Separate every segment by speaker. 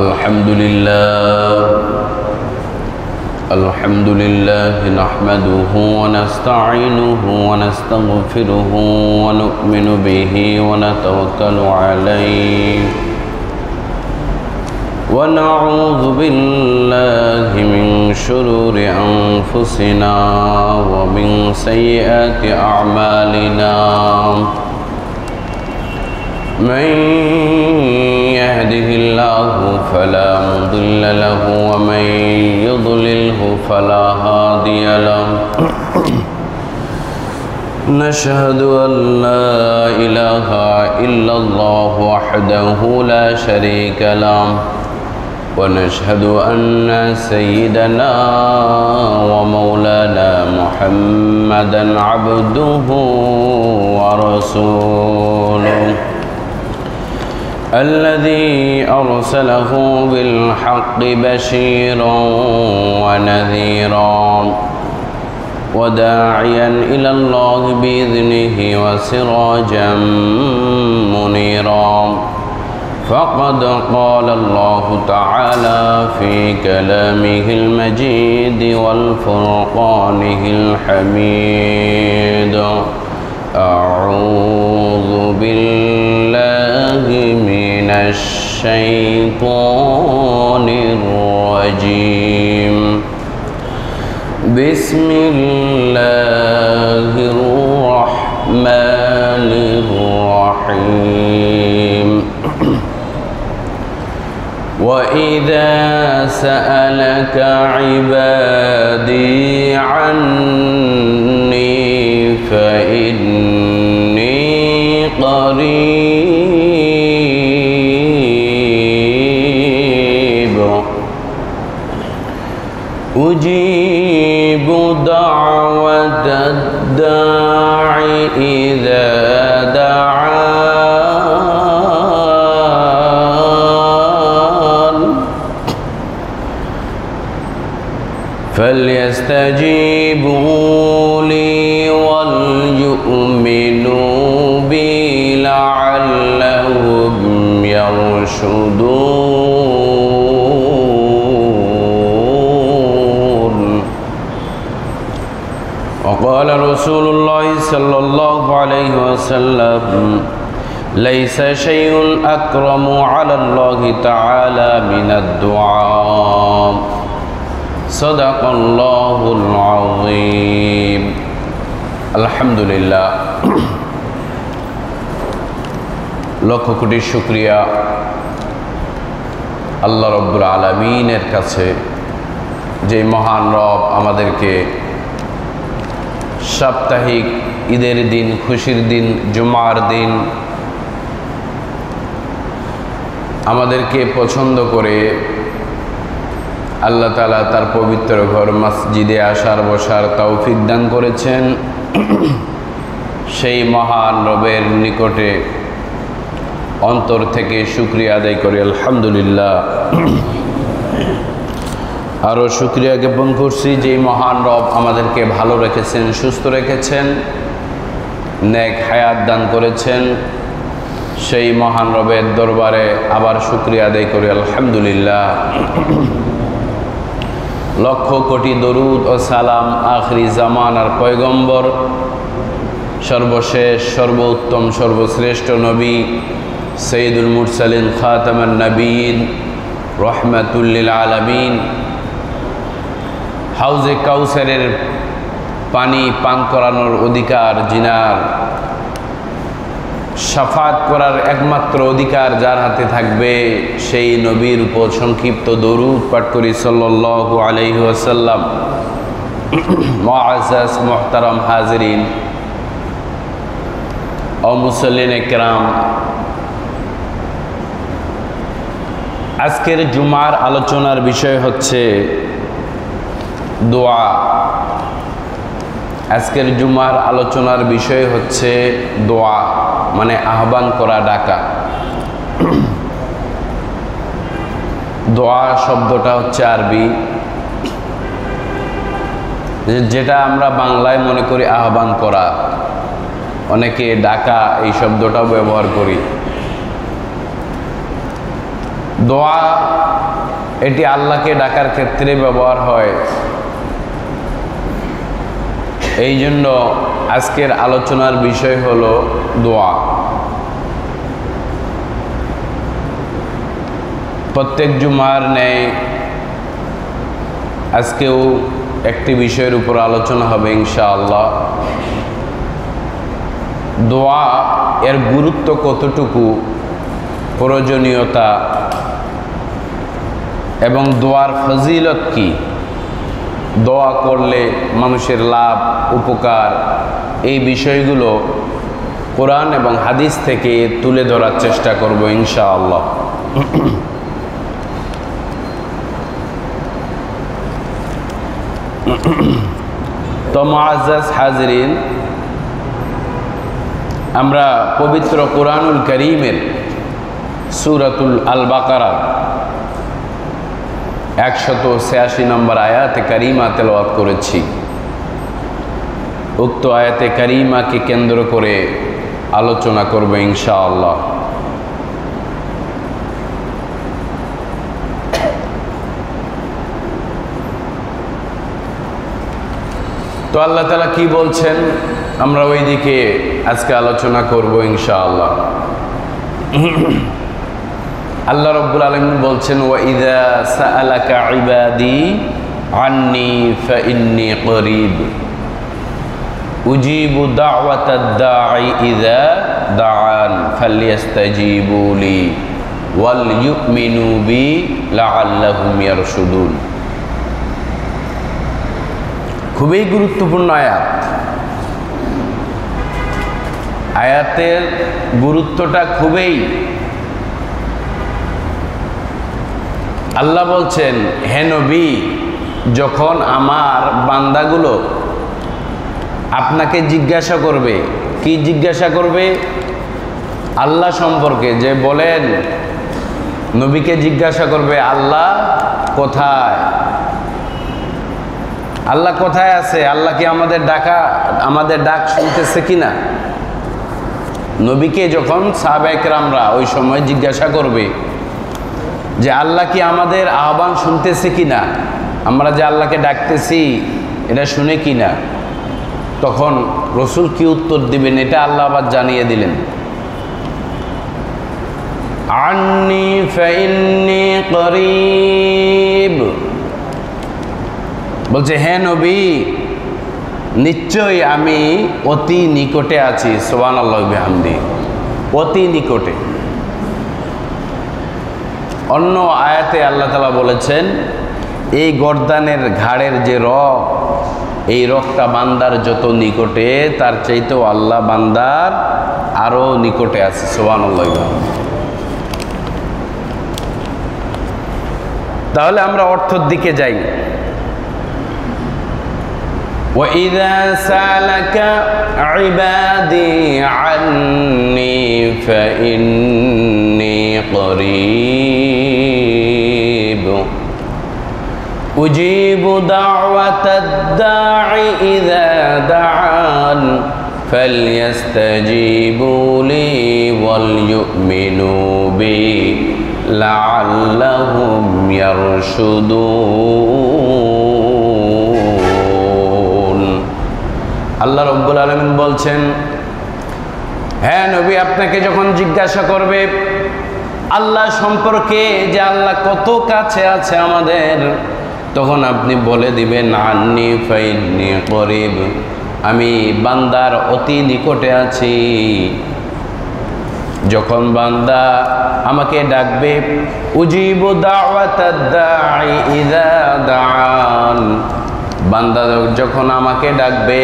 Speaker 1: الحمد لله نحمده ونستعينه ونستغفره ونؤمن به ونتوكل عليه ونعوذ بالله من شرور أنفسنا ومن سيئات أعمالنا من يهده الله فلا مضل له ومن يضلله فلا هادي له نشهد أن لا إله إلا الله وحده لا شريك له ونشهد أن سيدنا ومولانا محمدا عبده ورسوله الذي أرسله بالحق بشيرا ونذيرا وداعيا إلى الله بإذنه وسراجا منيرا فقد قال الله تعالى في كلامه المجيد والفرقانه الحميد أعوذ بالله من الشيطان الرجيم بسم الله الرحمن الرحيم وإذا سألك عبادي عني فإني قريب أجيب دعوة الداع إذا دعان فليستجيبوا لي وليؤمنوا بي لعلهم يرشدون وقال رسول الله صلى الله عليه وسلم ليس شيء أكرم على الله تعالى من الدعاء صدق الله العظيم الحمد لله লক্ষ কোটি শুকরিয়া আল্লাহ রব্বুল আলামিনের কাছে যে মহান রব আমাদেরকে সাপ্তাহিক ঈদের দিন, খুশির দিন, জুমার দিন আমাদেরকে পছন্দ করে আল্লাহ তাআলা তার পবিত্র ঘর মসজিদে আসার বসার তৌফিক দান করেছেন। সেই মহান রবের নিকটে অন্তর থেকে শুকরিয়া আদায় করি আলহামদুলিল্লাহ। আরও শুকরিয়া জ্ঞাপন করছি যে মহান রব আমাদেরকে ভালো রেখেছেন, সুস্থ রেখেছেন, নেক হায়াত দান করেছেন। সেই মহান রবের দরবারে আবার শুকরিয়া আদায় করি আলহামদুলিল্লাহ। লক্ষ কোটি দরুদ ও সালাম আখরি জামানার পয়গম্বর, সর্বশেষ সর্বোত্তম সর্বশ্রেষ্ঠ নবী সৈয়দুল মুরসালিন খাতামান নবীন রহমাতুল লিল আলামিন, হাউজে কাউসারের পানি পান করানোর অধিকার যিনার, শাফাত করার একমাত্র অধিকার যার হাতে থাকবে, সেই নবীর উপর সংক্ষিপ্ত দরুদ পাঠ করি সাল্লাল্লাহু আলাইহি ওয়াসাল্লাম। মুআজ্জাজ মুহতারাম হাজিরিন ও মুসল্লিন একরাম, আজকের জুমার আলোচনার বিষয় হচ্ছে দোয়া। আজকের জুমার আলোচনার বিষয় হচ্ছে দোয়া, মানে আহ্বান করা, ডাকা। দোয়া শব্দটা হচ্ছে আরবি, যেটা আমরা বাংলায় মনে করি আহ্বান করা, অনেকে ডাকা এই শব্দটাও ব্যবহার করি। দোয়া এটি আল্লাহকে ডাকার ক্ষেত্রে ব্যবহার হয়। এই জন্য আজকের আলোচনার বিষয় হলো দোয়া। প্রত্যেক জুমার ন্যায় আজকেও একটি বিষয়ের উপর আলোচনা হবে ইনশাআল্লাহ। দোয়া এর গুরুত্ব কতটুকু, প্রয়োজনীয়তা এবং দোয়ার ফজিলত কি, দোয়া করলে মানুষের লাভ উপকার, এই বিষয়গুলো কোরআন এবং হাদিস থেকে তুলে ধরার চেষ্টা করব ইনশাআল্লাহ। তো মুআজ্জাজ হাজিরিন, আমরা পবিত্র কোরআনুল কারীমের সূরাতুল আল বাকারা 186 নম্বর আয়াতে কারিমা তেলাওয়াত করেছি। উক্ত আয়াতে কারিমাকে কেন্দ্র করে আলোচনা করব ইনশাআল্লাহ। তো আল্লাহ তাআলা কি বলছেন, আমরা ওই দিকে আজকে আলোচনা করব ইনশাআল্লাহ। আল্লাহ রাব্বুল আলামিন বলছেন, ওয়া ইযা সাআলাকা ইবাদি আন্নী ফাইন্নী করিব উজিবু দাওয়াতাদ দাঈ ইযা দাআন ফালইস্তাজিবু লি ওয়াল ইউমিনু বি লাআল্লাহুম ইয়ারশুদুন। খুবই গুরুত্বপূর্ণ আয়াত। আয়াতের গুরুত্বটা খুবই। আল্লাহ বলছেন, হে নবী, যখন আমার বান্দাগুলো আপনাকে জিজ্ঞাসা করবে, কি জিজ্ঞাসা করবে? আল্লাহ সম্পর্কে। যে বলেন, নবীকে জিজ্ঞাসা করবে আল্লাহ কোথায়, আল্লাহ কোথায় আছে, আল্লাহ কি আমাদের ডাক শুনতেছে কিনা। নবীকে যখন সাহাবায়ে কেরামরা ওই সময় জিজ্ঞাসা করবে যে আল্লাহ কি আমাদের আহ্বান শুনতেছে কিনা, আমরা যে আল্লাহকে ডাকতেছি এটা শুনে কিনা, তখন রসুল কি উত্তর দিবেন এটা আল্লাহ আবার জানিয়ে দিলেন। আন্নী ফাইন্নী করিব, বলছে হে নবী, নিশ্চয়ই আমি অতি নিকটে আছি। সুবহানাল্লাহি ওয়া বিহামদিহি, অতি নিকটে। অন্য আয়াতে আল্লাহ তাআলা বলেছেন, এই গর্দানের ঘাড়ের যে রগ, এই রগটা বান্দার যত নিকটে, তার চাইতেও আল্লাহ বান্দার আরো নিকটে আছে। সুবহানাল্লাহি ওয়া বিহামদিহি। তাহলে আমরা অর্থের দিকে যাই। وَإِذَا سَأَلَكَ عِبَادِي عَنِّي فَإِنِّي قَرِيبٌ أُجِيبُ دَعْوَةَ الدَّاعِ إِذَا دَعَانِ فَلْيَسْتَجِيبُوا لِي وَلْيُؤْمِنُوا بِي لَعَلَّهُمْ يَرْشُدُونَ। আল্লাহ রাব্বুল আলামিন বলছেন, হ্যাঁ নবী, আপনাকে যখন জিজ্ঞাসা করবে আল্লাহ সম্পর্কে, যে আল্লাহ কত কাছে আছে আমাদের, তখন আপনি বলে দিবেন আন্নী ফাইন্নী করিব, আমি বান্দার অতি নিকটে আছি। যখন বান্দা আমাকে ডাকবে, উজিবু দাওয়াতাদ দাঈ ইযা দাআন, বান্দা যখন আমাকে ডাকবে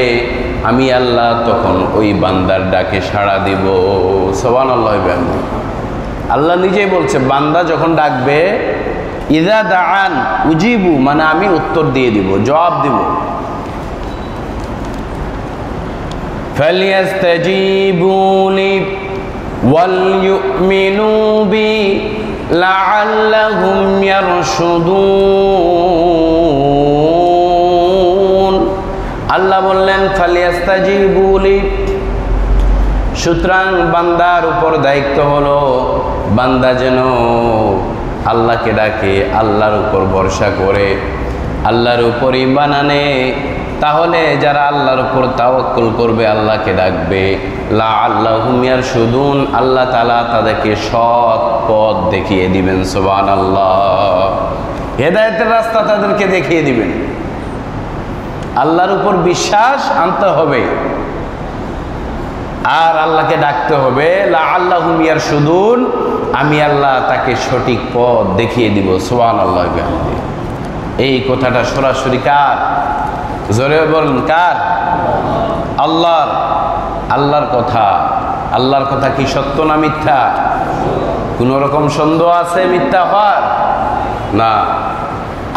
Speaker 1: আমি আল্লাহ তখন ওই বান্দার ডাকে সাড়া দিব। সুবহানাল্লাহি ওয়া বিহামদিহি। আল্লাহ নিজেই বলছে, বান্দা যখন ডাকবে, ইযা দাআন উজিবু, মানে আমি উত্তর দিয়ে দিব, জবাব দিব। ফালইস্তাজিবু লি ওয়াল ইউমিনু বি লাআল্লাহুম ইয়ারশুদুন। আল্লাহ বললেন ফালিয়াস্তাজিবু লি, সুতরাং বান্দার উপর দায়িত্ব হলো বান্দা যেন আল্লাহকে ডাকে, আল্লাহর উপর ভরসা করে, আল্লাহর উপর ঈমান আনে, তাহলে যারা আল্লাহর উপর তাওয়াক্কুল করবে, আল্লাহকে ডাকবে, লাআল্লাহুম ইয়ারশুদুন, আল্লাহ তাআলা তাদেরকে সৎ পথ দেখিয়ে দিবেন। সুবহানাল্লাহ। হেদায়েতের রাস্তা তাদেরকে দেখিয়ে দিবেন। আল্লাহর উপর বিশ্বাস আনতে হবে আর আল্লাহকে ডাকতে হবে, লাআল্লাহুম ইয়ারশুদুন, আমি আল্লাহ তাকে সঠিক পথ দেখিয়ে দিব। সুবহানাল্লাহ। এই কথাটা সরাসরি কার? জোরে বলেন কার? আল্লাহর। আল্লাহর কথা। আল্লাহর কথা কি সত্য না মিথ্যা? কোন রকম সন্দেহ আছে মিথ্যা হওয়ার? না,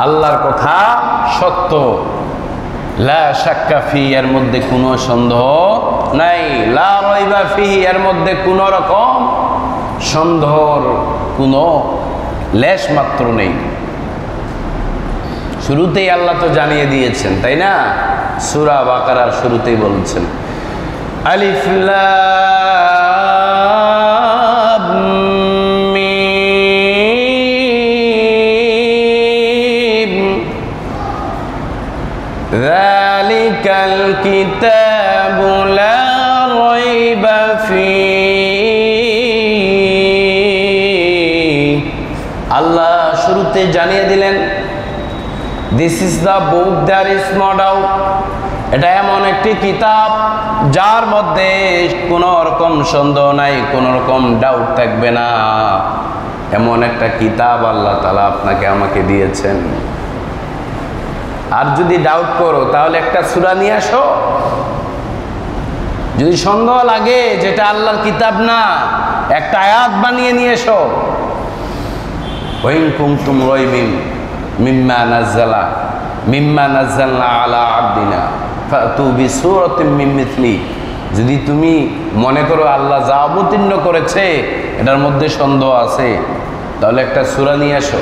Speaker 1: আল্লাহর কথা সত্য, লা শাক্কা ফি, এর মধ্যে কোনো সন্দেহ নাই, লা রাইবা ফিহি, এর মধ্যে কোন রকম সন্দেহর কোনো লেশ মাত্র নেই। শুরুতেই আল্লাহ তো জানিয়ে দিয়েছেন, তাই না? সূরা বাকারার শুরুতেই বলছেন, আলিফ লাম মিম যালিকাল কিতাবু লা রাইবা ফীহি। আল্লাহ শুরুতে জানিয়ে দিলেন, this is the book there is no doubt, এটা এমন একটি কিতাব যার মধ্যে কোনো রকম সন্দেহ নাই, কোনো রকম ডাউট থাকবে না। এমন একটা কিতাব আল্লাহ তাআলা আপনাকে আমাকে দিয়েছেন। আর যদি ডাউট করো তাহলে একটা সূরা নিয়ে আসো। যদি সন্দেহ লাগে যেটা আল্লাহর কিতাব না, একটা আয়াত বানিয়ে নিয়ে এসো। ওয়াইন কুনতুম রাইবিন মিম্মা নাযালনা আলা আবদিনা ফাতু বিসূরাতিন মিন মিথলি। যদি তুমি মনে করো আল্লাহ যা অবতীর্ণ করেছে এটার মধ্যে সন্দেহ আছে, তাহলে একটা সূরা নিয়ে আসো।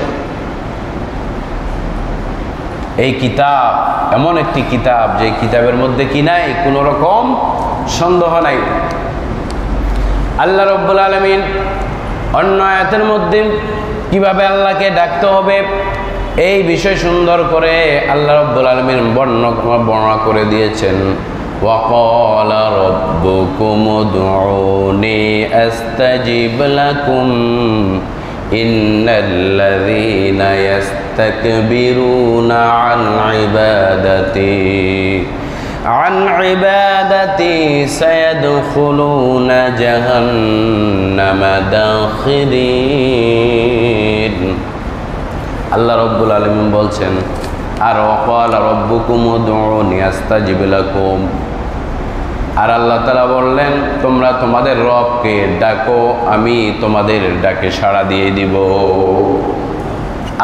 Speaker 1: এই কিতাব এমন একটি কিতাব যে কিতাবের মধ্যে কি নাই? কোনো রকম সন্দেহ নাই। আল্লাহ রাব্বুল আলামিন অন্য আয়াতের মধ্যে কিভাবে আল্লাহকে ডাকতে হবে এই বিষয় সুন্দর করে আল্লাহ রাব্বুল আলামিন বর্ণনা করে দিয়েছেন। ওয়াকালা রাব্বুকুম উদউনি আস্তাজিব লাকুম ইন্নাল্লাযীনা ইয়াস্তাকবিরুনা আন ইবাদাতি সায়াদখুলুনা জাহান্নামা দাখিরিন। আল্লাহ রাব্বুল আলামিন বলছেন, আর ওয়াকালা রাব্বুকুম উদউনি আস্তাজিব লাকুম, আর আল্লাহ তাআলা বললেন তোমরা তোমাদের রবকে ডাকো, আমি তোমাদের ডাকে সাড়া দিয়ে দিব।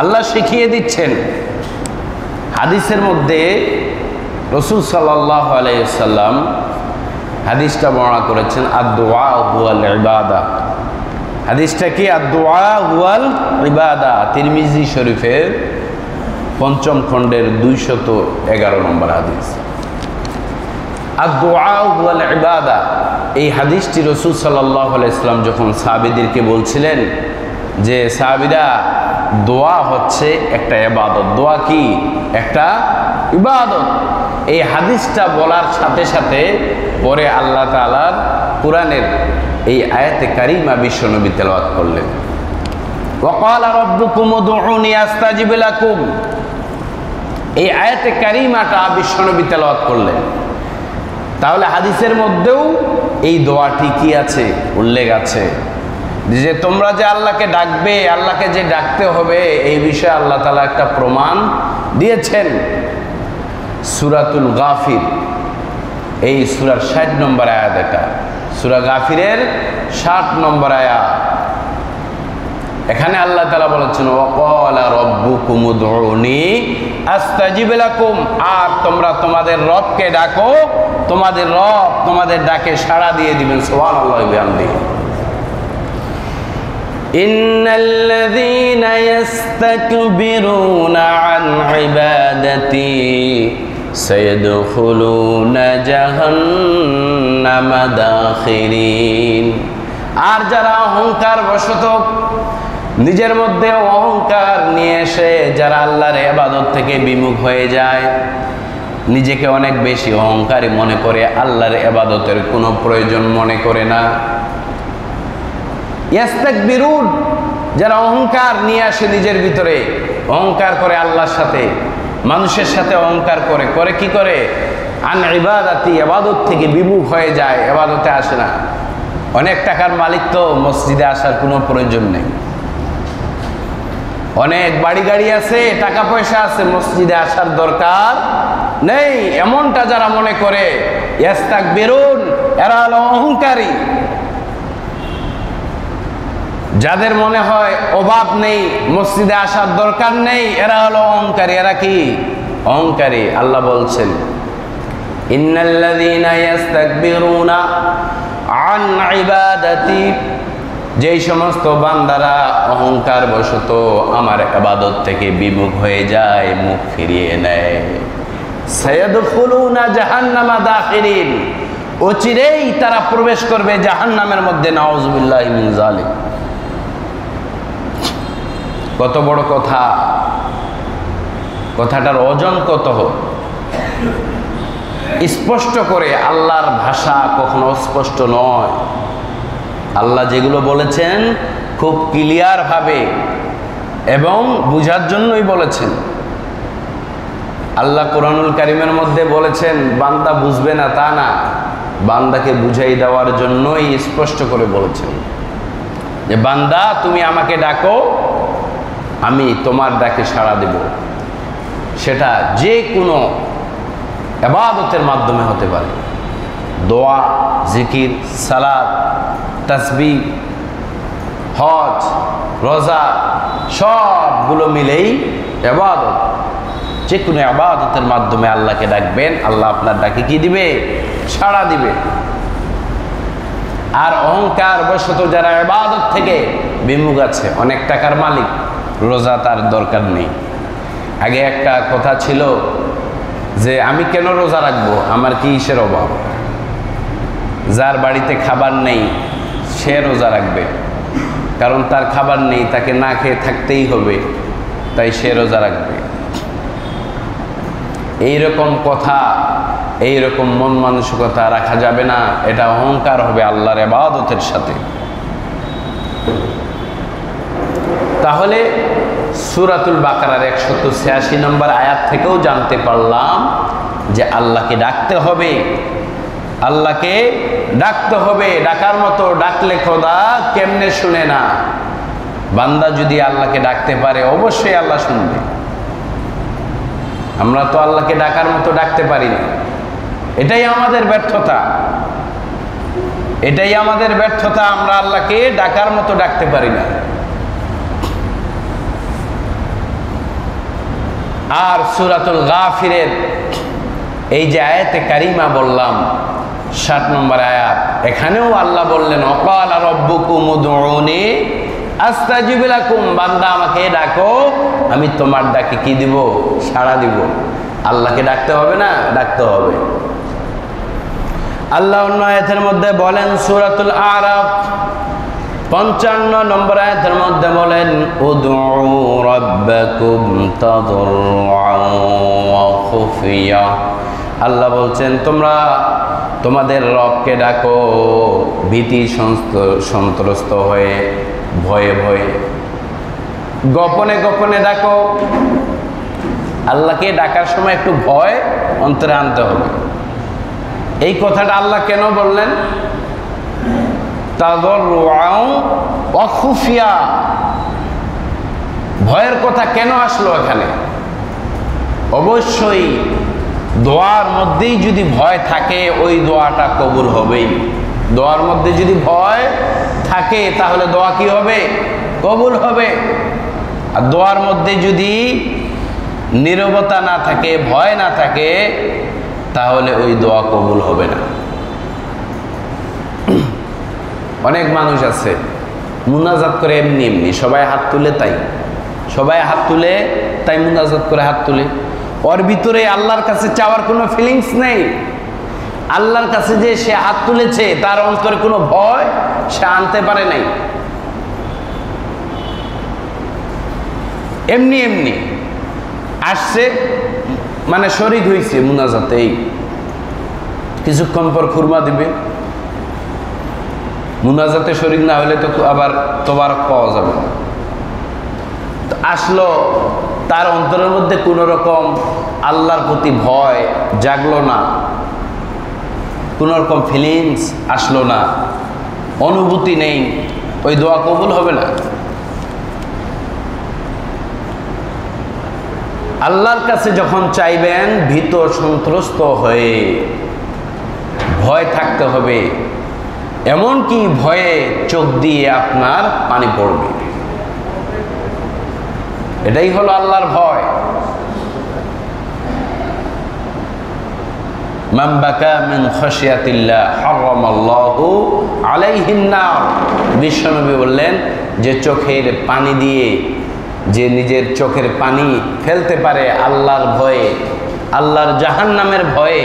Speaker 1: আল্লাহ শিখিয়ে দিচ্ছেন। হাদিসের মধ্যে রাসূল সাল্লাল্লাহু আলাইহি ওয়াসাল্লাম হাদিসটা বর্ণনা করেছেন, আদ-দুআ হুয়াল ইবাদা। হাদিসটা কি? আদ-দুআ হুয়াল ইবাদা। তিরমিজি শরীফের ৫ম খণ্ডের ২১১ নম্বর হাদিস। আদ-দুআ হুয়াল ইবাদা, এই হাদিসটি রাসূল সাল্লাল্লাহু আলাইহি ওয়াসাল্লাম যখন সাহাবীদেরকে বলছিলেন যে সাহাবীরা, দোয়া হচ্ছে একটা ইবাদত। দোয়া কি? একটা ইবাদত। এই হাদিসটা বলার সাথে সাথে পরে আল্লাহ তাআলার কোরআনের এই আয়াতে কারিমা বিশ্বনবী তেলাওয়াত করলেন। ওয়াকালা রাব্বুকুম উদউনি আস্তাজিব লাকুম, এই আয়াতে কারিমাটা বিশ্বনবী তেলাওয়াত করলেন। তাহলে হাদিসের মধ্যেও এই দোয়াটি কি আছে? উল্লেখ আছে যে তোমরা যে আল্লাহকে ডাকবে, আল্লাহকে যে ডাকতে হবে, এই বিষয়ে আল্লাহ তাআলা একটা প্রমাণ দিয়েছেন। সূরাতুল গাফির, এই সূরার ৬০ নম্বর আয়াত, এটা সূরা গাফিরের ৬০ নম্বর আয়াত। এখানে আল্লাহ তাআলা বলেছেন, ওয়াকালা রাব্বুকুম উদউনি আস্তাজিব লাকুম, আর তোমরা তোমাদের রবকে ডাকো, তোমাদের রব তোমাদের ডাকে সাড়া দিয়ে দিবেন। সুবহানাল্লাহি ওয়া বিহামদিহি। ইন্নাল্লাযীনা ইস্তাকবিরুনা আন ইবাদাতি সায়াদখুলুনা জাহান্নামা দাখিরিন। আর যারা অহংকার বশত নিজের মধ্যে অহংকার নিয়ে এসে যারা আল্লাহর ইবাদত থেকে বিমুখ হয়ে যায়, নিজেকে অনেক বেশি অহংকারী মনে করে, আল্লাহর ইবাদতের কোনো প্রয়োজন মনে করে না। ইস্তাকবিরুন, যারা অহংকার নিয়ে আসে নিজের ভিতরে, অহংকার করে আল্লাহর সাথে, মানুষের সাথে অহংকার করে, করে কি করে? আন ইবাদাতি, ইবাদত থেকে বিমুখ হয়ে যায়, ইবাদতে আসে না। অনেক টাকার মালিক তো মসজিদে আসার কোনো প্রয়োজন নেই, অনেক বাড়ি গাড়ি আছে, টাকা পয়সা আছে, মসজিদে আসার দরকার নেই, এমনটা যারা মনে করে, ইস্তাকবিরুন, এরা হলো অহংকারী। যাদের মনে হয় অভাব নেই, মসজিদে আসার দরকার নেই, এরা হলো অহংকারী। এরা কি অহংকারী? আল্লাহ বলছেন, ইন্নাল্লাযীনা ইস্তাকবিরুনা আন ইবাদাতি, যেই সমস্ত বান্দারা অহংকার বশত আমার ইবাদত থেকে বিমুখ হয়ে যায়, মুখ ফিরিয়ে নেয়, সায়াদখুলুনা জাহান্নামা দাখিরিন, অচিরেই তারা প্রবেশ করবে জাহান্নামের মধ্যে। নাউযুবিল্লাহি মিন যালিক। কত বড় কথা! কথাটার ওজন কত! স্পষ্ট করে, আল্লাহর ভাষা কখনো স্পষ্ট নয়। আল্লাহ যেগুলো বলেছেন খুব ক্লিয়ার ভাবে এবং বুঝার জন্যই বলেছেন। আল্লাহ কোরআনুল কারীমের মধ্যে বলেছেন বান্দা বুঝবে না তা না, বান্দাকে বুঝাই দেওয়ার জন্যই স্পষ্ট করে বলেছেন যে বান্দা তুমি আমাকে ডাকো, আমি তোমার ডাকে সাড়া দেব। সেটা যে কোনো ইবাদতের মাধ্যমে হতে পারে, দোয়া, জিকির, সালাত, তাসবিহ, হজ, রোজা, সবগুলো মিলেই ইবাদত। যে কোনো ইবাদতের মাধ্যমে আল্লাহকে ডাকবেন, আল্লাহ আপনার ডাকে কি দিবে? সাড়া দিবে। আর অহংকার বশত যারা ইবাদত থেকে বিমুখ আছে, অনেক টাকার মালিক, রোজা তার দরকার নেই। আগে একটা কথা ছিল যে আমি কেন রোজা রাখবো, আমার কি ইসের অভাব? যার বাড়িতে খাবার নেই সে রোজা রাখবে, কারণ তার খাবার নেই, তাকে না খেয়ে থাকতেই হবে, তাই সে রোজা রাখবে। এইরকম কথা, এইরকম মন মানসিকতা রাখা যাবে না। এটা অহংকার হবে আল্লাহর ইবাদতের সাথে। তাহলে সূরাতুল বাকারার 186 নম্বর আয়াত থেকেও জানতে পারলাম যে আল্লাহকে ডাকতে হবে, আল্লাহকে ডাকতে হবে। ডাকার মতো ডাকলে খোদা কেমনে শুনে না? বান্দা যদি আল্লাহকে ডাকতে পারে অবশ্যই আল্লাহ শুনবে। আমরা তো আল্লাহকে ডাকার মতো ডাকতে পারি না, এটাই আমাদের ব্যর্থতা, এটাই আমাদের ব্যর্থতা। আমরা আল্লাহকে ডাকার মতো ডাকতে পারি না। আর সূরাতুল গাফিরের এই যে আয়াতে কারিমা বললাম 60 নম্বর আয়াত, এখানেও আল্লাহ বললেন ওয়াকালা রাব্বুকুম উদউনি আস্তাজিব লাকুম, বান্দা আমাকে ডাকো, আমি তোমার ডাকে কি দিব? সাড়া দিব। আল্লাহকে ডাকতে হবে না? ডাকতে হবে। আল্লাহ অন্য আয়াতের মধ্যে বলেন, সূরাতুল আরাফ 55 নম্বর আয়াতের মধ্যে বলেন উদউ রাব্বাকুম তাদাররুআন ওয়া খুফিয়া, আল্লাহ বলছেন তোমরা তোমাদের রবকে ডাকো ভীতি সন্ত্রস্ত হয়ে, ভয়ে ভয়ে, গোপনে গোপনে ডাকো। আল্লাহকে ডাকার সময় একটু ভয় অন্তরে আনতে হবে। এই কথাটা আল্লাহ কেন বললেন? তাদাররুআন ওয়া খুফিয়া, ভয়ের কথা কেন আসলো এখানে? অবশ্যই দোয়ার মধ্যেই যদি ভয় থাকে ওই দোয়াটা কবুল হবেই। দোয়ার মধ্যে যদি ভয় থাকে তাহলে দোয়া কি হবে? কবুল হবে। আর দোয়ার মধ্যে যদি নীরবতা না থাকে, ভয় না থাকে, তাহলে ওই দোয়া কবুল হবে না। অনেক মানুষ আছে মুনাজাত করে এমনি এমনি, সবাই হাত তুলে তাই, সবাই হাত তুলে তাই মুনাজাত করে হাত তুলে, ওর ভিতরে আল্লাহর কাছে চাওয়ার কোনো ফিলিংস নেই। আল্লাহর কাছে যে সে হাত তুলেছে তার অন্তরে কোনো ভয় সে আনতে পারে নাই। এমনি এমনি আসছে, মানে শরীক হয়েছে মুনাজাতে, এই কিছুক্ষণ পর খুরমা দিবে। মুনাজাতে শরীক না হলে তো আবার তোবারক পাওয়া যাবে না। আসলো, তার অন্তরের মধ্যে কোনো রকম আল্লাহর প্রতি ভয় জাগলো না, কোনো রকম ফিলিংস আসলো না, অনুভূতি নেই, ওই দোয়া কবুল হবে না। আল্লাহর কাছে যখন চাইবেন ভীত সন্ত্রস্ত হয়ে, ভয় থাকতে হবে, এমনকি ভয়ে চোখ দিয়ে আপনার পানি পড়বে। এটাই হলো আল্লাহর ভয়। মান বাকা মিন খাশিয়াতিল্লাহ হারামাল্লাহু আলাইহিন নার। বিশ্বনবী বললেন, যে চোখের পানি দিয়ে, যে নিজের চোখের পানি ফেলতে পারে আল্লাহর ভয়ে, আল্লাহর জাহান্নামের ভয়ে,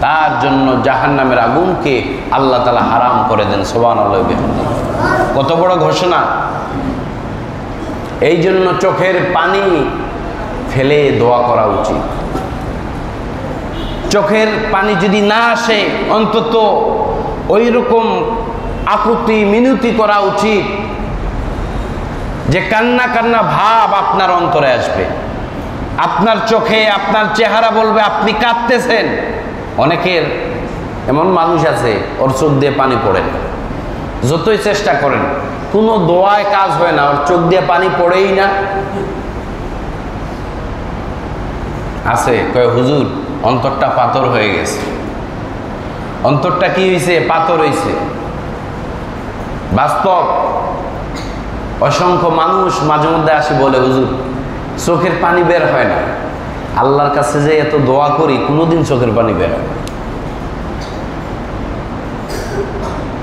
Speaker 1: তার জন্য জাহান্নামের আগুনকে আল্লাহ তাআলা হারাম করে দেন। সুবহানাল্লাহ। কত বড় ঘোষণা! এই জন্য চোখের পানি ফেলে দোয়া করা উচিত। চোখের পানি যদি না আসে, অন্তত ওই রকম আকুতি মিনতি করা উচিত যে কান্না কান্না ভাব আপনার অন্তরে আসবে, আপনার চোখে আপনার চেহারা বলবে আপনি কাঁদতেছেন। অনেকের এমন মানুষ আছে, ওর চোখ দিয়ে পানি পড়ে না, যতই চেষ্টা করেন কোনো দোয়ায় কাজ হয় না, ওর চোখ দিয়ে পানি পড়েই না। আছে কয় হুজুর অন্তরটা পাথর হয়ে গেছে। অন্তরটা কি হয়েছে? পাথর হয়েছে। বাস্তব। অসংখ্য মানুষ মাঝে মধ্যে আসে বলে, হুজুর চোখের পানি বের হয় না, আল্লাহর কাছে যে এত দোয়া করি কোনোদিন চোখের পানি বের হয় না।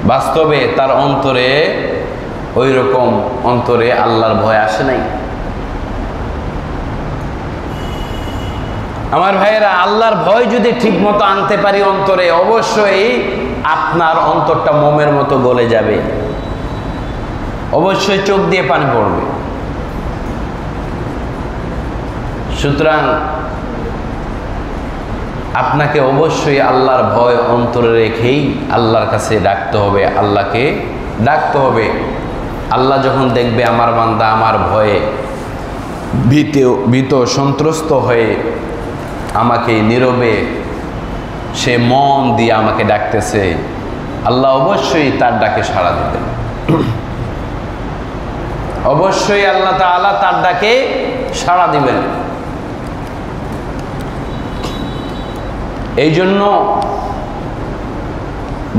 Speaker 1: বাস্তবে তার অন্তরে ওই রকম অন্তরে আল্লাহর ভয় আসে নাই। আমার ভাইয়েরা, আল্লাহর ভয় যদি ঠিক মতো আনতে পারি অন্তরে, অবশ্যই আপনার অন্তরটা মোমের মতো গলে যাবে, অবশ্যই চোখ দিয়ে পানি পড়বে। সুতরাং আপনাকে অবশ্যই আল্লাহর ভয় অন্তরে রেখেই আল্লাহর কাছে ডাকতে হবে, আল্লাহকে ডাকতে হবে। আল্লাহ যখন দেখবে আমার বান্দা আমার ভয়ে ভীত সন্ত্রস্ত হয়ে আমাকে নীরবে সে মন দিয়ে আমাকে ডাকতেছে, আল্লাহ অবশ্যই তার ডাকে সাড়া দিবেন। অবশ্যই আল্লাহ তাআলা তার ডাকে সাড়া দিবেন। এই জন্য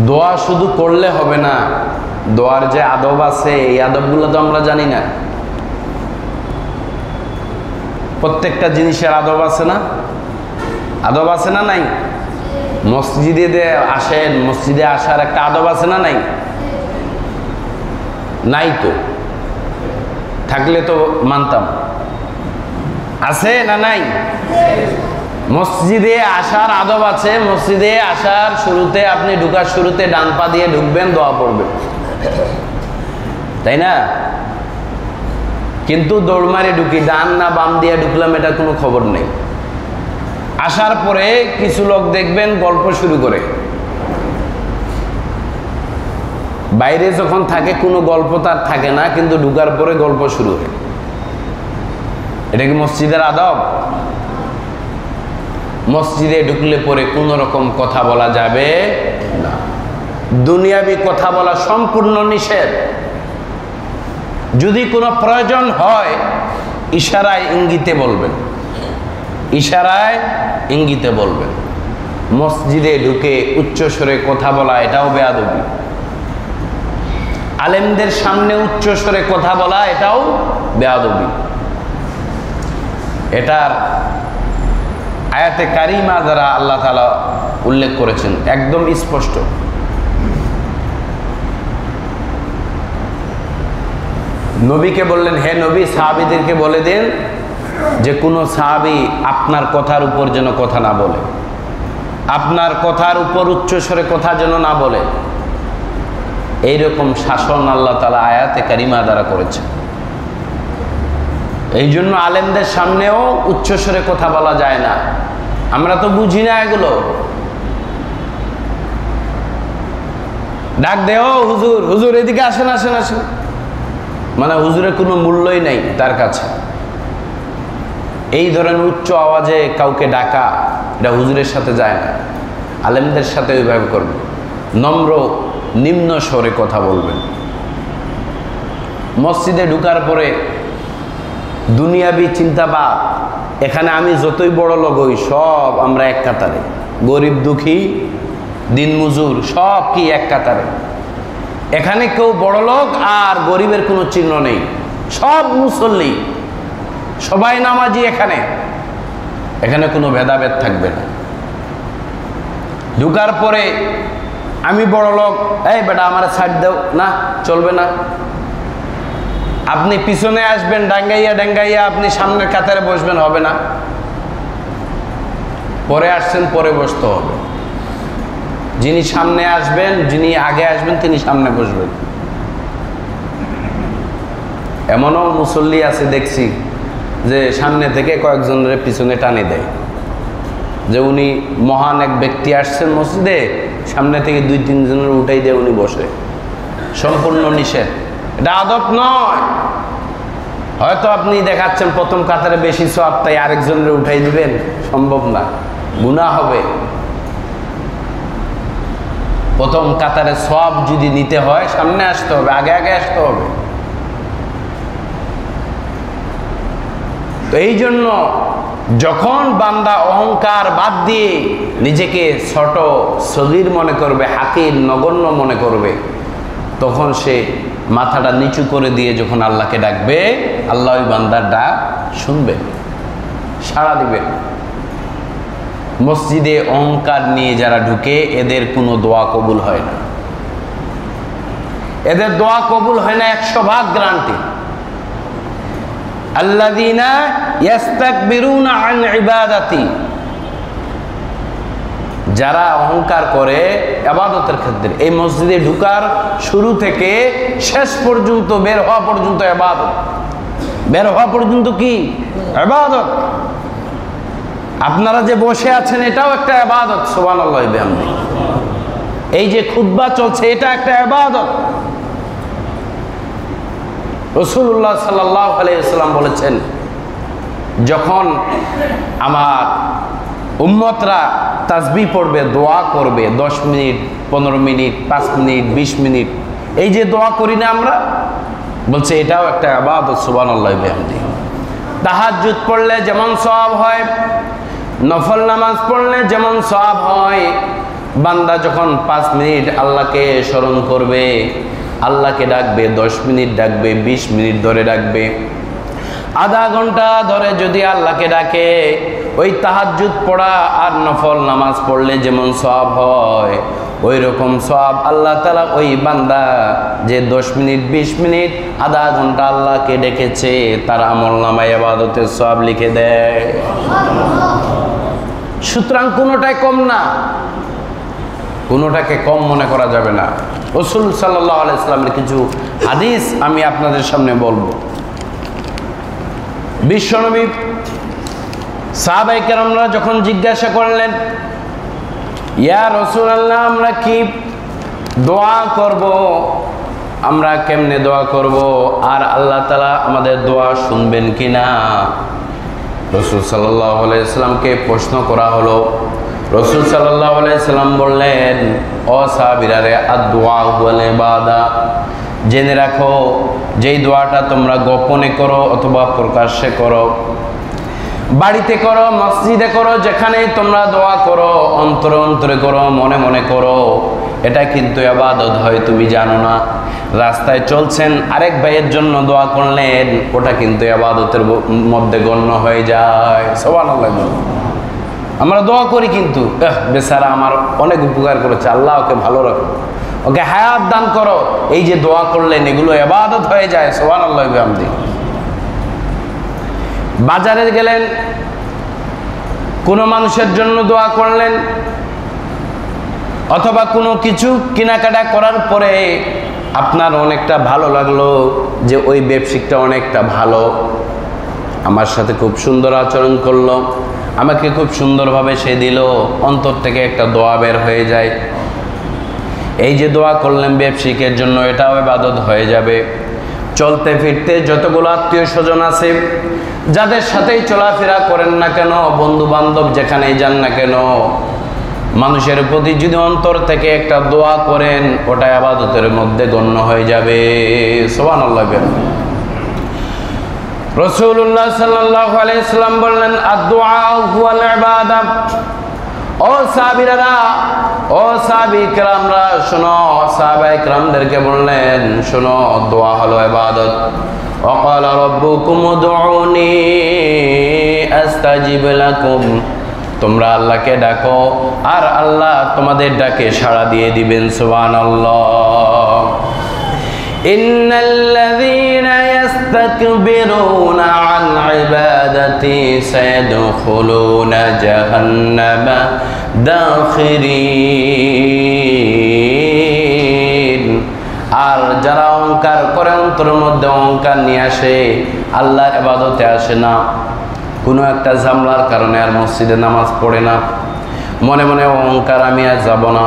Speaker 1: দোয়া শুধু করলে হবে না, দোয়ার যে আদব আছে এই আদবগুলো তো আমরা জানি না। প্রত্যেকটা জিনিসের আদব আছে না? আদব আছে না নাই? মসজিদে আসেন, মসজিদে আসার একটা আদব আছে না নাই? নাই তো, থাকলে তো মানতাম। আছে না নাই? মসজিদে আসার আদব আছে। মসজিদে আসার শুরুতে, আপনি ঢুকার শুরুতে ডান পা দিয়ে ঢুকবেন, দোয়া পড়বেন, তাই না? কিন্তু দৌড় মারে ঢুকি, ডান না বাম দিয়ে ঢুকলাম এটা কোনো খবর নেই। আসার পরে কিছু লোক দেখবেন গল্প শুরু করে। বাইরে যখন থাকে কোনো গল্প তার থাকে না, কিন্তু ঢুকার পরে গল্প শুরু হয়। এটা কি মসজিদের আদব? মসজিদে ঢুকলে পরে কোনো রকম কথা বলা যাবে না। দুনিয়াবি কথা বলা সম্পূর্ণ নিষেধ। যদি কোনো প্রয়োজন হয় ইশারায় ইঙ্গিতে বলবেন, ইশারায় ইঙ্গিতে বলবেন। মসজিদে ঢুকে উচ্চস্বরে কথা বলা এটাও বেয়াদবি। আলেমদের সামনে উচ্চস্বরে কথা বলা এটাও বেয়াদবি। এটার আয়াতে কারিমা দ্বারা আল্লাহ তাআলা উল্লেখ করেছেন, একদম স্পষ্ট। নবীকে বললেন, হে নবী সাহাবীদেরকে বলে দেন যে কোনো সাহাবী আপনার কথার উপর যেন কথা না বলে, আপনার কথার উপর উচ্চস্বরে কথা যেন না বলে। এইরকম শাসন আল্লাহ তাআলা আয়াতে কারিমা দ্বারা করেছে। এই জন্য আলেমদের সামনেও উচ্চস্বরে কথা বলা যায় না, আমরা তো বুঝি না এগুলো। ডাক দেও হুজুর, হুজুর এদিকে আসেন আসেন আসেন, মানে হুজুরের কোনো মূল্যই নাই তার কাছে। এই ধরনের উচ্চ আওয়াজে কাউকে ডাকা, এটা হুজুরের সাথে যায় না। আলেমদের সাথে ওইভাবে করবেন, নম্র নিম্ন স্বরে কথা বলবেন। মসজিদে ঢুকার পরে দুনিয়াবি চিন্তাবাদ, এখানে আমি যতই বড় লোক হই সব আমরা এক কাতারে, গরিব দুঃখী দিনমজুর সব কি এক কাতারে। এখানে কেউ বড় লোক আর গরিবের কোনো চিহ্ন নেই, সব মুসল্লি, সবাই নামাজি। এখানে কোনো ভেদাভেদ থাকবে না। ঢুকার পরে আমি বড় লোক, এই বেটা আমার ছাড় দাও, না চলবে না। আপনি পিছনে আসবেন ডাঙ্গাইয়া ডাঙ্গাইয়া, আপনি সামনের কাতারে বসবেন, হবে না। পরে আসছেন পরে বসতে হবে। যিনি সামনে আসবেন, যিনি আগে আসবেন তিনি সামনে বসবেন। এমনও মুসল্লি আছে দেখছি যে সামনে থেকে কয়েকজনের পিছনে টানে দেয়, যে উনি মহান এক ব্যক্তি আসছেন মসজিদে, সামনে থেকে 2-3 জনের উঠাই দিয়ে উনি বসে। সম্পূর্ণ নিষেধ, এটা আদব নয়। হয়তো আপনি দেখাচ্ছেন প্রথম কাতারে বেশি সওয়াব, তাই আরেকজনের উঠাই দিবেন, সম্ভব না, গুনাহ হবে। প্রথম কাতারে সওয়াব যদি নিতে হয় সামনে আসতে হবে, আগে আগে আসতে হবে। তো এই জন্য যখন বান্দা অহংকার বাদ দিয়ে নিজেকে ছোট সগীর মনে করবে, হাকির নগণ্য মনে করবে, তখন সে মাথাটা নিচু করে দিয়ে যখন আল্লাহকে ডাকবে, আল্লাহ ওই বান্দার ডাক শুনবে, সাড়া দিবে। মসজিদে অহংকার নিয়ে যারা ঢুকে এদের কোনো দোয়া কবুল হয় না, এদের দোয়া কবুল হয় না 100% গ্যারান্টি। আল্লাযীনা ইস্তাকবিরুনা আন ইবাদাতি, যারা অহংকার করে ইবাদতের ক্ষেত্রে, এই মসজিদে ঢুকার শুরু থেকে শেষ পর্যন্ত, বের হওয়া পর্যন্ত ইবাদত, বের হওয়া পর্যন্ত কি ইবাদত। আপনারা যে বসে আছেন এটাও একটা ইবাদত, সুবহানাল্লাহ বিহামদিহি। এই যে খুতবা চলছে এটা একটা ইবাদত। রাসূলুল্লাহ সাল্লাল্লাহু আলাইহি ওয়াসাল্লাম বলেছেন, যখন আমার উম্মতরা তাসবিহ পড়বে, দোয়া করবে 10 মিনিট, 15 মিনিট, 5 মিনিট, 20 মিনিট, এই যে দোয়া করি না আমরা, বলছে এটাও একটা ইবাদত, সুবহানাল্লাহ বিহামদিহি। তাহাজ্জুদ পড়লে যেমন সওয়াব হয়, নফল নামাজ পড়লে যেমন সওয়াব হয়, বান্দা যখন 5 মিনিট আল্লাহকে স্মরণ করবে, আল্লাহকে ডাকবে, 10 মিনিট ডাকবে, 20 মিনিট ধরে ডাকবে, আধা ঘন্টা ধরে যদি আল্লাহকে ডাকে, ওই তাহাজ্জুদ পড়া আর নফল নামাজ পড়লে যেমন সওয়াব হয়, ওই রকম সওয়াব আল্লাহ তাআলা ওই বান্দা যে 10 মিনিট, 20 মিনিট, আধা ঘন্টা আল্লাহকে ডেকেছে, তার আমলনামায় ইবাদতের সওয়াব লিখে দেয়। সুতরাং কোনোটাই কম না, কোনোটাকে কম মনে করা যাবে না। রাসূল সাল্লাল্লাহু আলাইহি ওয়াসাল্লামের কিছু হাদিস আমি আপনাদের সামনে বলবো। বিশ্বনবী সাহাবায়ে কেরামরা যখন জিজ্ঞাসা করলেন, ইয়া রাসূলুল্লাহ, আমরা কি দোয়া করব, আমরা কেমনে দোয়া করব, আর আল্লাহ তাআলা আমাদের দোয়া শুনবেন কিনা? রাসূল সাল্লাল্লাহু আলাইহি ওয়াসাল্লামকে প্রশ্ন করা হলো। রাসূল সাল্লাল্লাহু আলাইহি ওয়াসাল্লাম বললেন, ও সাহাবীরা রে, আদ-দুআ ওয়াল ইবাদা, জেনে রাখো যেই দোয়াটা তোমরা গোপনে করো অথবা প্রকাশ্যে করো, বাড়িতে করো, মসজিদে করো, যেখানে তোমরা দোয়া করো, অন্তরে অন্তরে করো, মনে মনে করো, এটা কিন্তু ইবাদত হয়, তুমি জানো না। রাস্তায় চলছেন, আরেক ভাইয়ের জন্য দোয়া করলেন, ওটা কিন্তু ইবাদতের মধ্যে গণ্য হয়ে যায়। সুবহানাল্লাহ। আমরা দোয়া করি কিন্তু বেচারা আমার অনেক উপকার করেছে, আল্লাহ ওকে ভালো রাখো, ওকে হায়াত দান করো, এই যে দোয়া করলেন এগুলো ইবাদত হয়ে যায়। সুবহানাল্লাহ বিহামদিহি। বাজারে গেলেন, কোনো মানুষের জন্য দোয়া করলেন, অথবা কোনো কিছু কেনাকাটা করার পরে আপনার অনেকটা ভালো লাগলো যে ওই ব্যবসায়িকটা অনেকটা ভালো, আমার সাথে খুব সুন্দর আচরণ করলো, আমাকে খুব সুন্দরভাবে সে দিল, অন্তর থেকে একটা দোয়া বের হয়ে যায়। এই যে দোয়া করলেন ব্যবসায়িকের জন্য, এটাও ইবাদত হয়ে যাবে। চলতে ফিরতে যতগুলো আত্মীয় স্বজন আছে, যাদের সাথেই চলাফেরা করেন না কেন, বন্ধু বান্ধব যেখানেই যান না কেন, মানুষের প্রতি যদি অন্তর থেকে একটা দোয়া করেন, ওটা ইবাদতের মধ্যে গণ্য হয়ে যাবে। সুবহানাল্লাহ। রাসূলুল্লাহ সাল্লাল্লাহু আলাইহি সাল্লাম বললেন, আদ-দুআ হুয়াল ইবাদাহ। ও সাহাবীরা, ও সাহাবী কিরামরা শোনো, সাহাবায়ে কিরামদেরকে বললেন, শোনো, দোয়া হলো ইবাদত। ওয়াকালা রাব্বুকুম উদউনি আস্তাজিব লাকুম। তোমরা আল্লাহকে ডাকো আর আল্লাহ তোমাদের ডাকে সাড়া দিয়ে দিবেন। সুবহানাল্লাহ। ইন্নাল্লাযীনা ইস্তাকবিরুনা আন ইবাদাতি সায়াদখুলুনা জাহান্নামা দাখিরিন। আর যারা অহংকার করে, অন্তরের মধ্যে অহংকার নিয়ে আসে, আল্লাহর ইবাদতে আসে না, কোনো একটা ঝামেলার কারণে আর মসজিদে নামাজ পড়ে না, মনে মনে অহংকার, আমি আর যাব না,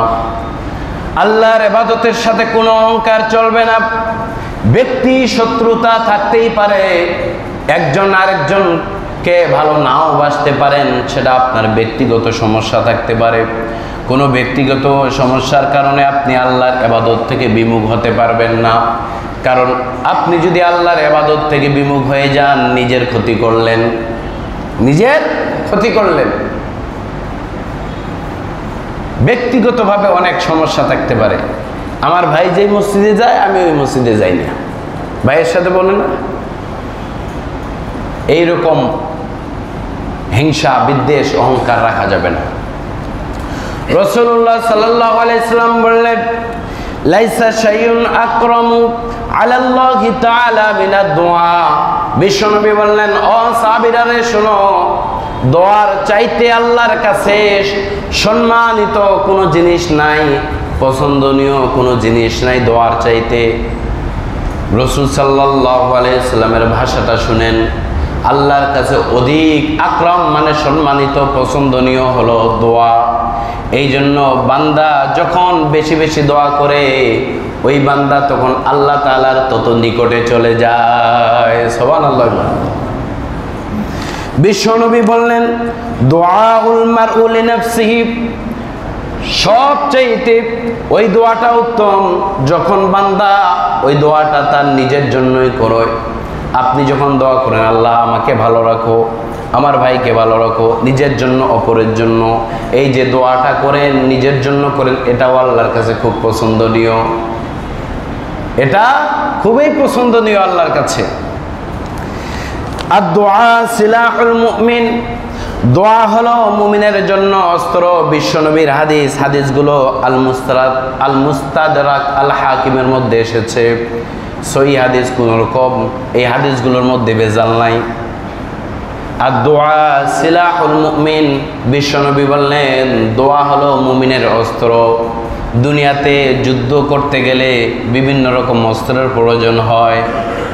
Speaker 1: আল্লাহর ইবাদতের সাথে কোনো অহংকার চলবে না। ব্যক্তি শত্রুতা থাকতেই পারে, একজন আরেকজনকে ভালো নাও বাসতে পারেন, সেটা আপনার ব্যক্তিগত সমস্যা থাকতে পারে। কোনো ব্যক্তিগত সমস্যার কারণে আপনি আল্লাহর ইবাদত থেকে বিমুখ হতে পারবেন না, কারণ আপনি যদি আল্লাহর ইবাদত থেকে বিমুখ হয়ে যান, নিজের ক্ষতি করলেন, নিজের ক্ষতি করলেন। ব্যক্তিগতভাবে অনেক সমস্যা থাকতে পারে। আমার ভাই যেই মসজিদে যায়, আমি ওই মসজিদে যাই না, ভাইয়ের সাথে বলে না, এইরকম হিংসা, বিদ্বেষ, অহংকার রাখা যাবে না। রাসূলুল্লাহ সাল্লাল্লাহু আলাইহি সাল্লাম বললেন, লাইসা শাইউন আকরামু আলাল্লাহি তাআলা মিনাদ দুআ। বিশ্বনবী বললেন, ও সাহাবীরা রে শোনো, দোয়ার চাইতে আল্লাহর কাছে সম্মানিত কোনো জিনিস নাই, পছন্দনীয় কোনো জিনিস নাই দোয়ার চাইতে। রাসূল সাল্লাল্লাহু আলাইহি সাল্লামের ভাষাটা শুনেন, আল্লাহর কাছে অধিক আকরাম মানে সম্মানিত, পছন্দনীয় হলো দোয়া। এই জন্য বান্দা যখন বেশি বেশি দোয়া করে, ওই বান্দা তখন আল্লাহ তাআলার তত নিকটে চলে যায়। সুবহানাল্লাহ। বিশ্বনবী বললেন, দুআউল মারউ লিনাফসিহি, সবচাইতে ওই দোয়াটা উত্তম যখন বান্দা ওই দোয়াটা তার নিজের জন্যই করে। আপনি যখন দোয়া করেন, আল্লাহ আমাকে ভালো রাখো, আমার ভাইকে ভালো রাখো, নিজের জন্য, অপরের জন্য, এই যে দোয়াটা করেন, নিজের জন্য করেন, এটাও আল্লাহর কাছে খুব পছন্দনীয়, এটা খুবই পছন্দনীয় আল্লাহর কাছে। আর দোয়া সিলাহুল মুমিন, দোয়া হলো মুমিনের জন্য অস্ত্র। বিশ্বনবীর হাদিসগুলো আল মুস্তাদরাক আল হাকিমের মধ্যে এসেছে, সহিহ হাদিস কোনো রকম, এই হাদিসগুলোর মধ্যে ভেজাল নাই। আর দোয়া সিলাহুল মুমিন, বিশ্বনবী বললেন, দোয়া হলো মুমিনের অস্ত্র। দুনিয়াতে যুদ্ধ করতে গেলে বিভিন্ন রকম অস্ত্রের প্রয়োজন হয়,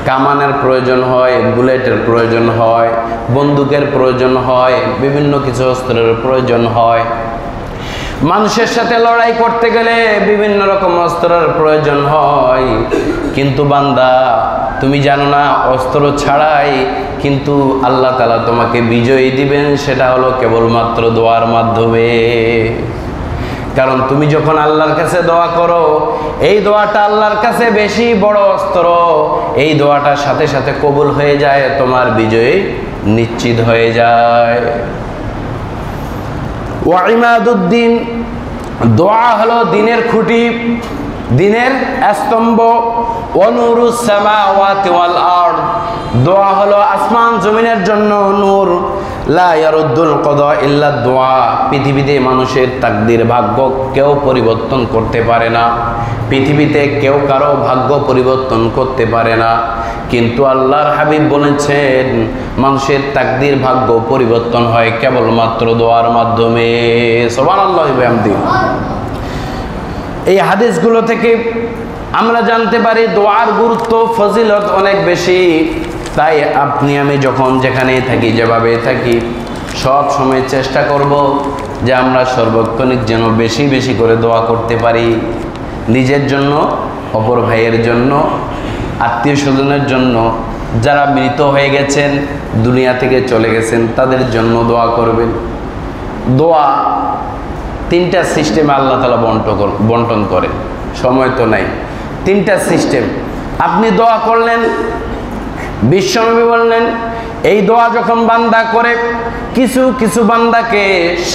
Speaker 1: কামানের প্রয়োজন হয়, বুলেটের প্রয়োজন হয়, বন্দুকের প্রয়োজন হয়, বিভিন্ন কিছু অস্ত্রের প্রয়োজন হয়। মানুষের সাথে লড়াই করতে গেলে বিভিন্ন রকম অস্ত্রের প্রয়োজন হয়। কিন্তু বান্দা, তুমি জানো না, অস্ত্র ছাড়াই কিন্তু আল্লাহ তাআলা তোমাকে বিজয়ী দিবেন, সেটা হলো কেবলমাত্র দোয়ার মাধ্যমে। কারণ তুমি যখন আল্লাহর কাছে দোয়া করো, এই দোয়াটা আল্লাহর কাছে বেশি বড় অস্ত্র, এই দোয়াটার সাথে সাথে কবুল হয়ে যায়, তোমার বিজয় নিশ্চিত হয়ে যায়। ওয়া ইমাদুদ্দিন, দোয়া হলো দিনের খুঁটি, দিনের স্তম্ভ। ওয়া নূরুস সামাওয়াতি ওয়াল আরদ, দোয়া হলো আসমান জমিনের জন্য নূর। লা ইয়ারুদ্দুল কদা ইল্লা দোয়া, পৃথিবীতে মানুষের তাকদীর, ভাগ্য কেউ পরিবর্তন করতে পারে না, পৃথিবীতে কেউ কারো ভাগ্য পরিবর্তন করতে পারে না, কিন্তু আল্লাহর হাবিব বলেছেন, মানুষের তাকদীর, ভাগ্য পরিবর্তন হয় কেবলমাত্র দোয়ার মাধ্যমে। সুবহানাল্লাহ ওয়া বিহামদিহি। এই হাদিসগুলো থেকে আমরা জানতে পারি দোয়ার গুরুত্ব, ফজিলত অনেক বেশি। তাই আপনি আমি যখন যেখানেই থাকি, যেভাবে থাকি, সব সময় চেষ্টা করব যে আমরা সর্বক্ষণিক যেন বেশি বেশি করে দোয়া করতে পারি, নিজের জন্য, অপর ভাইয়ের জন্য, আত্মীয় স্বজনের জন্য, যারা মৃত হয়ে গেছেন, দুনিয়া থেকে চলে গেছেন, তাদের জন্য দোয়া করবেন। দোয়া 3টা সিস্টেমে আল্লাহ তাআলা বন্টন করে, সময় তো নাই। 3টা সিস্টেম। আপনি দোয়া করলেন, বিশ্বনবী বললেন এই দোয়া যখন বান্দা করে, কিছু কিছু বান্দাকে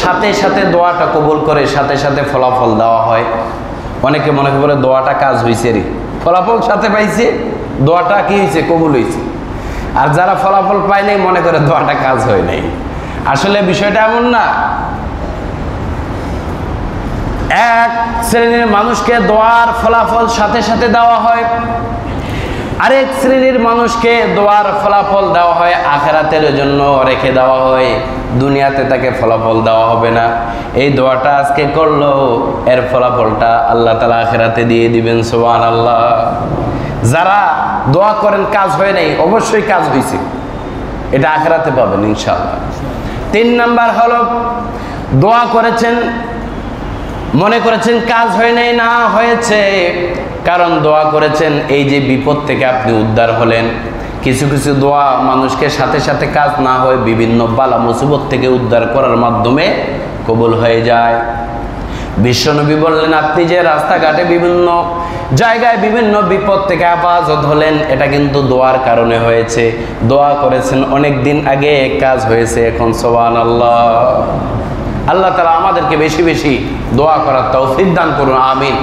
Speaker 1: সাথে সাথে দোয়াটা কবুল করে, সাথে সাথে ফলাফল দেওয়া হয়। অনেকে মনে করে দোয়াটা কাজ হয়েছে, রে ফলাফল সাথে পাইছে, দোয়াটা কি হয়েছে, কবুল হয়েছে। আর যারা ফলাফল পায় নাই মনে করে দোয়াটা কাজ হয় নাই। আসলে বিষয়টা এমন না। এক শ্রেণীর মানুষকে দোয়ার ফলাফল সাথে সাথে দেওয়া হয়, আরেক শ্রেণীর মানুষকে দোয়ার ফলাফল দেওয়া হয় আখিরাতের জন্য রেখে দেওয়া হয়, দুনিয়াতে তাকে ফলাফল দেওয়া হবে না। এই দোয়াটা আজকে করলো, এর ফলাফলটা আল্লাহ তাআলা আখিরাতে দিয়ে দিবেন। সুবহানাল্লাহ। যারা দোয়া করেন কাজ হয় নাই, অবশ্যই কাজ হয়েছে, এটা আখিরাতে পাবেন ইনশাআল্লাহ। 3 নাম্বার হলো, দোয়া করেছেন, মনে করেছেন কাজ হয় নাই, না হয়েছে, কারণ দোয়া করেছেন এই যে বিপদ থেকে আপনি উদ্ধার হলেন। কিছু কিছু দোয়া মানুষকে সাথে সাথে কাজ না হয় বিভিন্ন বালা মুসিবত থেকে উদ্ধার করার মাধ্যমে কবুল হয়ে যায়। বিশ্বনবী বললেন আপনি যে রাস্তাঘাটে বিভিন্ন জায়গায় বিভিন্ন বিপদ থেকে হেফাজত হলেন, এটা কিন্তু দোয়ার কারণে হয়েছে। দোয়া করেছেন অনেক দিন আগে, কাজ হয়েছে এখন। সুবহানাল্লাহ। আল্লাহ তাআলা আমাদেরকে বেশি বেশি দোয়া করার তৌফিক দান করুন। আমিন।